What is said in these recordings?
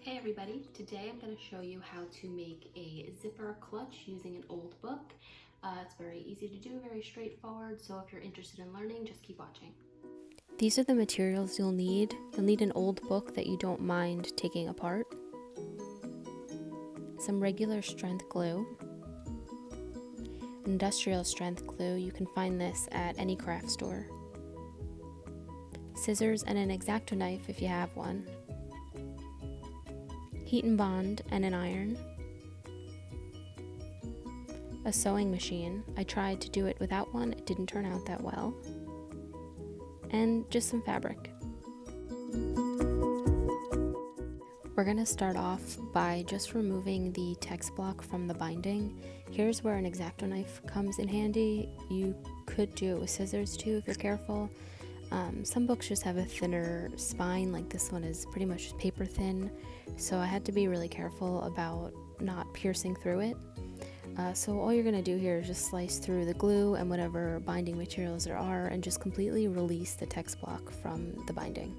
Hey everybody, today I'm going to show you how to make a zipper clutch using an old book. It's very easy to do, very straightforward, so if you're interested in learning, just keep watching. These are the materials you'll need. You'll need an old book that you don't mind taking apart, some regular strength glue, industrial strength glue, you can find this at any craft store, scissors and an X-Acto knife if you have one, heat and bond and an iron, a sewing machine. I tried to do it without one, it didn't turn out that well, and just some fabric. We're going to start off by just removing the text block from the binding. Here's where an X-Acto knife comes in handy. You could do it with scissors too if you're careful. Some books just have a thinner spine, like this one is pretty much paper thin, so I had to be really careful about not piercing through it. So all you're going to do here is just slice through the glue and whatever binding materials there are and just completely release the text block from the binding.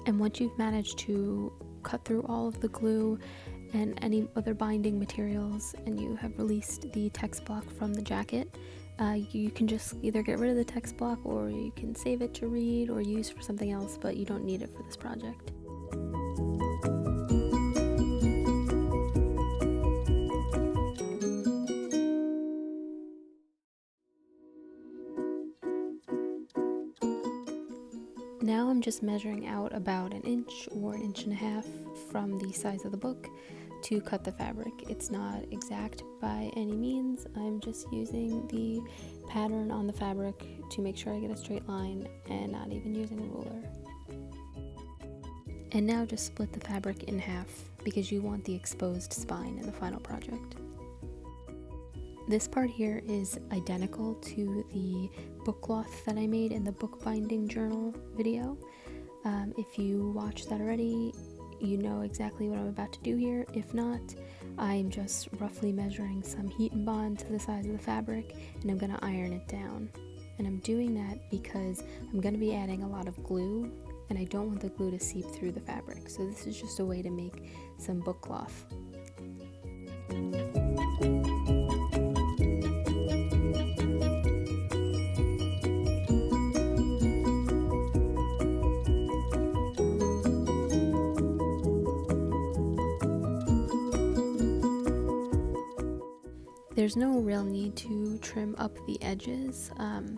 And once you've managed to cut through all of the glue and any other binding materials and you have released the text block from the jacket, you can just either get rid of the text block or you can save it to read or use for something else, but you don't need it for this project. Now I'm just measuring out about an inch or an inch and a half from the size of the book to cut the fabric. It's not exact by any means. I'm just using the pattern on the fabric to make sure I get a straight line and not even using a ruler. And now just split the fabric in half because you want the exposed spine in the final project. This part here is identical to the book cloth that I made in the bookbinding journal video. If you watched that already, you know exactly what I'm about to do here. If not, I'm just roughly measuring some heat and bond to the size of the fabric and I'm going to iron it down. And I'm doing that because I'm going to be adding a lot of glue and I don't want the glue to seep through the fabric. So this is just a way to make some book cloth. There's no real need to trim up the edges,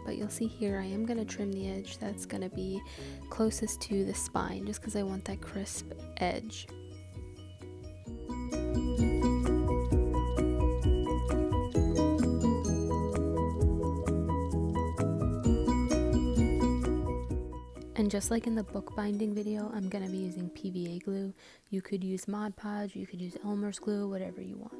but you'll see here I am going to trim the edge that's going to be closest to the spine just because I want that crisp edge. And just like in the bookbinding video, I'm going to be using PVA glue. You could use Mod Podge, you could use Elmer's glue, whatever you want.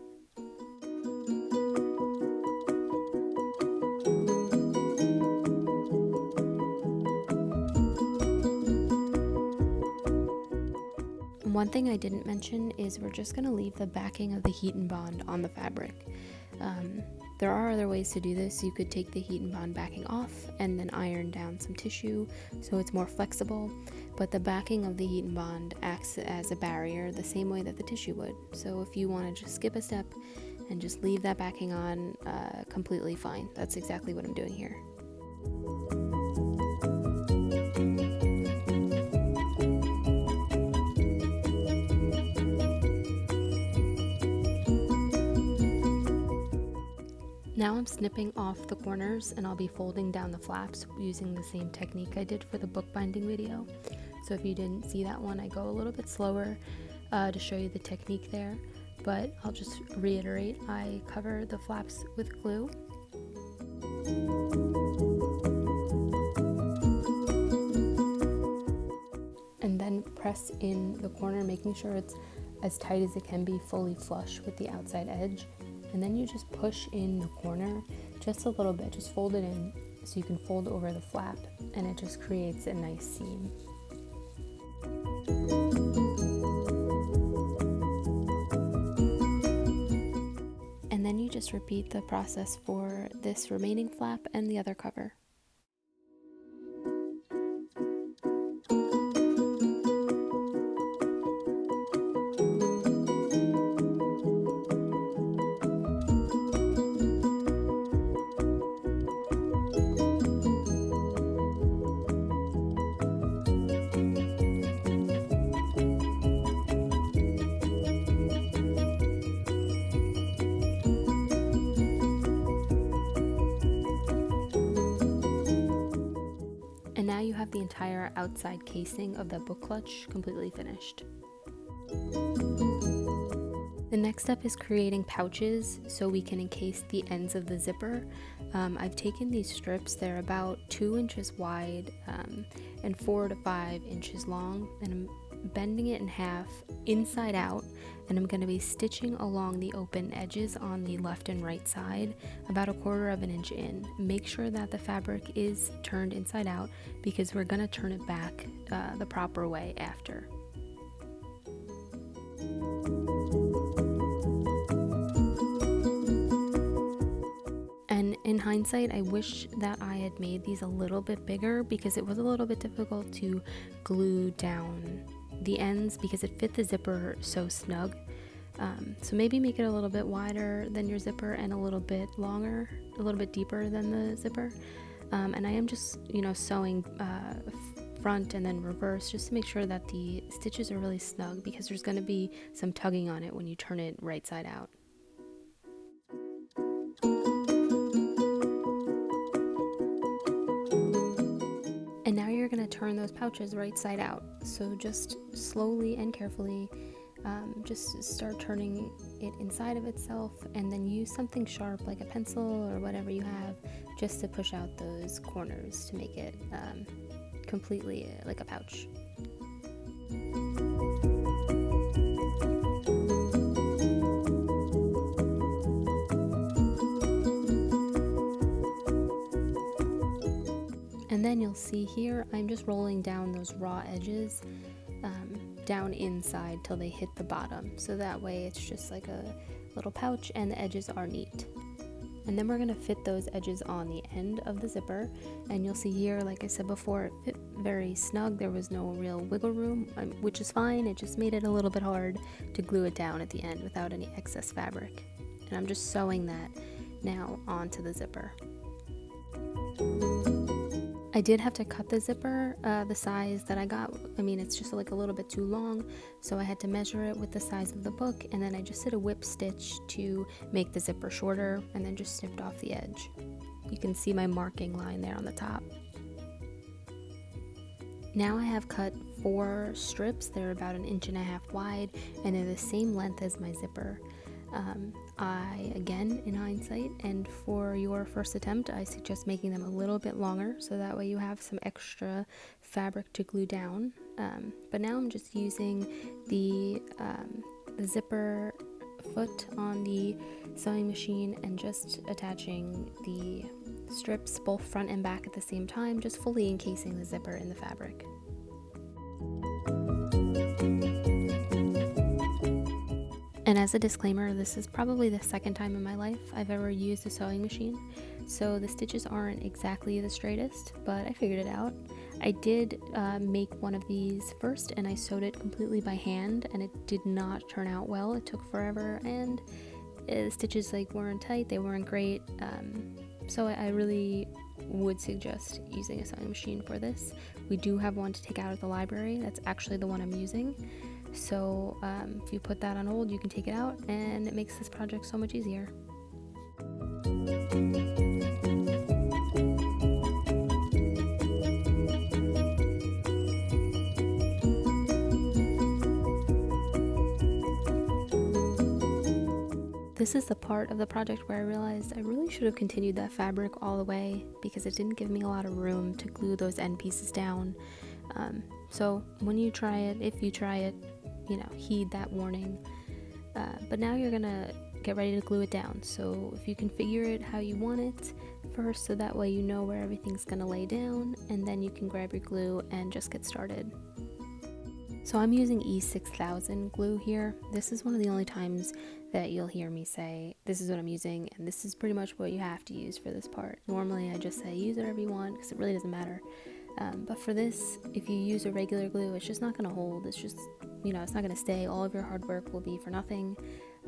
One thing I didn't mention is we're just going to leave the backing of the heat and bond on the fabric. There are other ways to do this. You could take the heat and bond backing off and then iron down some tissue so it's more flexible, but the backing of the heat and bond acts as a barrier the same way that the tissue would. So if you want to just skip a step and just leave that backing on, completely fine. That's exactly what I'm doing here. Now I'm snipping off the corners and I'll be folding down the flaps using the same technique I did for the bookbinding video. So if you didn't see that one, I go a little bit slower to show you the technique there, but I'll just reiterate, I cover the flaps with glue. And then press in the corner, making sure it's as tight as it can be, fully flush with the outside edge. And then you just push in the corner just a little bit, just fold it in so you can fold over the flap and it just creates a nice seam. then you just repeat the process for this remaining flap and the other cover. And now you have the entire outside casing of the book clutch completely finished. The next step is creating pouches so we can encase the ends of the zipper. I've taken these strips, they're about 2 inches wide and 4 to 5 inches long, and I'm bending it in half inside out, and I'm going to be stitching along the open edges on the left and right side about 1/4 inch in. Make sure that the fabric is turned inside out because we're going to turn it back the proper way after. And in hindsight, I wish that I had made these a little bit bigger because it was a little bit difficult to glue down the ends because it fit the zipper so snug. So maybe make it a little bit wider than your zipper and a little bit longer, a little bit deeper than the zipper. And I am just, sewing front and then reverse just to make sure that the stitches are really snug because there's going to be some tugging on it when you turn it right side out. And now you're going to turn those pouches right side out. So just slowly and carefully, just start turning it inside of itself, and then use something sharp like a pencil or whatever you have just to push out those corners to make it completely like a pouch. And then you'll see here, I'm just rolling down those raw edges down inside till they hit the bottom. So that way it's just like a little pouch and the edges are neat. And then we're going to fit those edges on the end of the zipper. And you'll see here, like I said before, it fit very snug. There was no real wiggle room, which is fine. It just made it a little bit hard to glue it down at the end without any excess fabric. And I'm just sewing that now onto the zipper. I did have to cut the zipper the size that I got. It's just like a little bit too long, so I had to measure it with the size of the book, and then I just did a whip stitch to make the zipper shorter and then just snipped off the edge. You can see my marking line there on the top. Now I have cut 4 strips. They're about 1.5 inches wide and they're the same length as my zipper. Again, in hindsight, and for your first attempt, I suggest making them a little bit longer so that way you have some extra fabric to glue down. But now I'm just using the zipper foot on the sewing machine and just attaching the strips both front and back at the same time, just fully encasing the zipper in the fabric. And as a disclaimer, this is probably the second time in my life I've ever used a sewing machine, so the stitches aren't exactly the straightest, but I figured it out. I did make one of these first, and I sewed it completely by hand, and it did not turn out well. It took forever, and the stitches weren't tight, they weren't great, so I really would suggest using a sewing machine for this. We do have one to take out of the library. That's actually the one I'm using. So if you put that on hold, you can take it out, and it makes this project so much easier. This is the part of the project where I realized I really should have continued that fabric all the way because it didn't give me a lot of room to glue those end pieces down. So when you try it, if you try it, heed that warning. But now you're gonna get ready to glue it down. So if you configure it how you want it first, so that way you know where everything's gonna lay down, and then you can grab your glue and just get started. So I'm using E6000 glue here. This is one of the only times that you'll hear me say, this is what I'm using, and this is pretty much what you have to use for this part. Normally I just say use whatever you want, because it really doesn't matter. But for this, if you use a regular glue, it's just not going to hold. It's just, it's not going to stay. All of your hard work will be for nothing,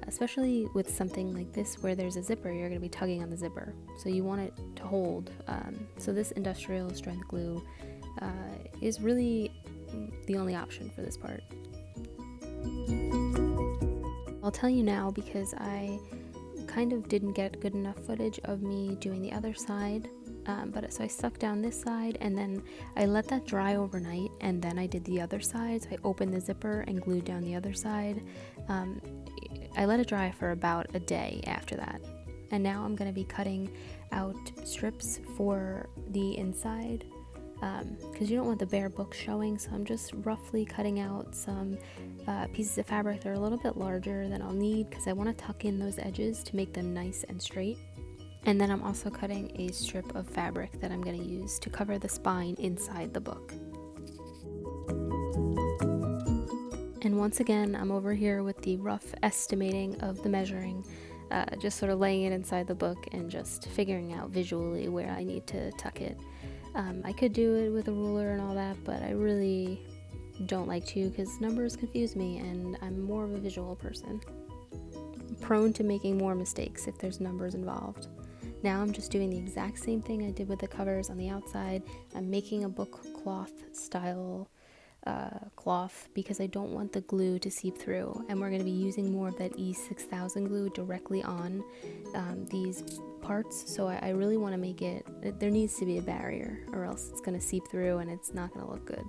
especially with something like this where there's a zipper. You're going to be tugging on the zipper, so you want it to hold. So this industrial strength glue is really the only option for this part. I'll tell you now because I kind of didn't get good enough footage of me doing the other side, so I stuck down this side and then I let that dry overnight, and then I did the other side. So I opened the zipper and glued down the other side. I let it dry for about a day after that, and now I'm going to be cutting out strips for the inside, because you don't want the bare book showing. So I'm just roughly cutting out some pieces of fabric that are a little bit larger than I'll need, because I want to tuck in those edges to make them nice and straight. And then I'm also cutting a strip of fabric that I'm going to use to cover the spine inside the book. And once again, I'm over here with the rough estimating of the measuring, just sort of laying it inside the book and just figuring out visually where I need to tuck it. I could do it with a ruler and all that, but I really don't like to, because numbers confuse me and I'm more of a visual person. I'm prone to making more mistakes if there's numbers involved. Now I'm just doing the exact same thing I did with the covers on the outside. I'm making a book cloth style cloth because I don't want the glue to seep through, and we're going to be using more of that E6000 glue directly on these parts. So I really want to make it, there needs to be a barrier, or else it's going to seep through and it's not going to look good.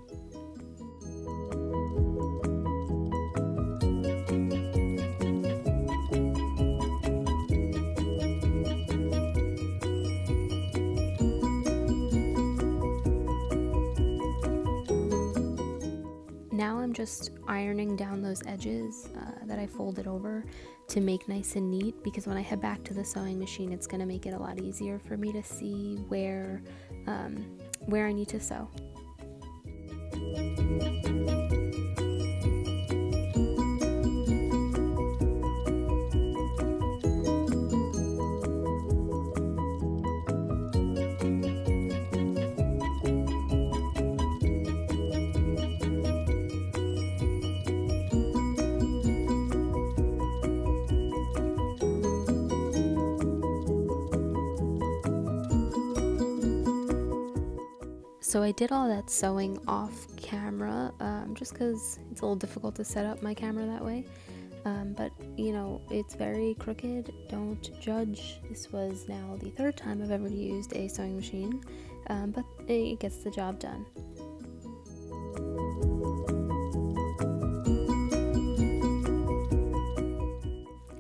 Now I'm just ironing down those edges that I folded over to make nice and neat, because when I head back to the sewing machine, it's going to make it a lot easier for me to see where I need to sew. So I did all that sewing off camera, just because it's a little difficult to set up my camera that way. But it's very crooked. Don't judge. This was now the third time I've ever used a sewing machine, but it gets the job done.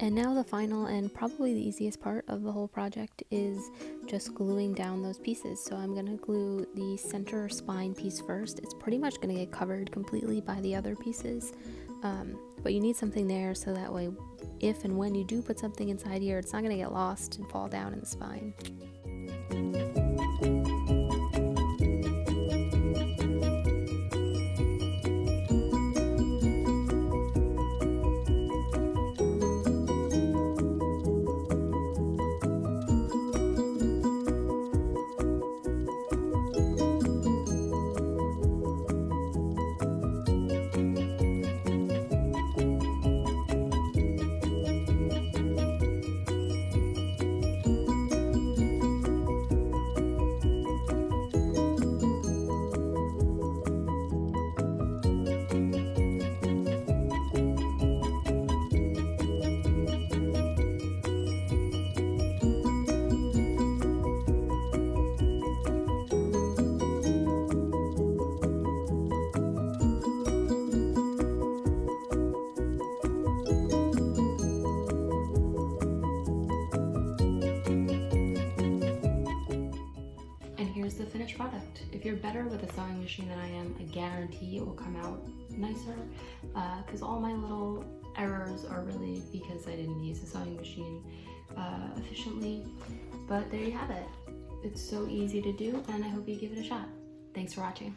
And now the final and probably the easiest part of the whole project is just gluing down those pieces. So I'm going to glue the center spine piece first. It's pretty much going to get covered completely by the other pieces, but you need something there so that way if and when you do put something inside here, it's not going to get lost and fall down in the spine. Here's the finished product. If you're better with a sewing machine than I am, I guarantee it will come out nicer, because all my little errors are really because I didn't use the sewing machine efficiently. But there you have it. It's so easy to do, and I hope you give it a shot. Thanks for watching.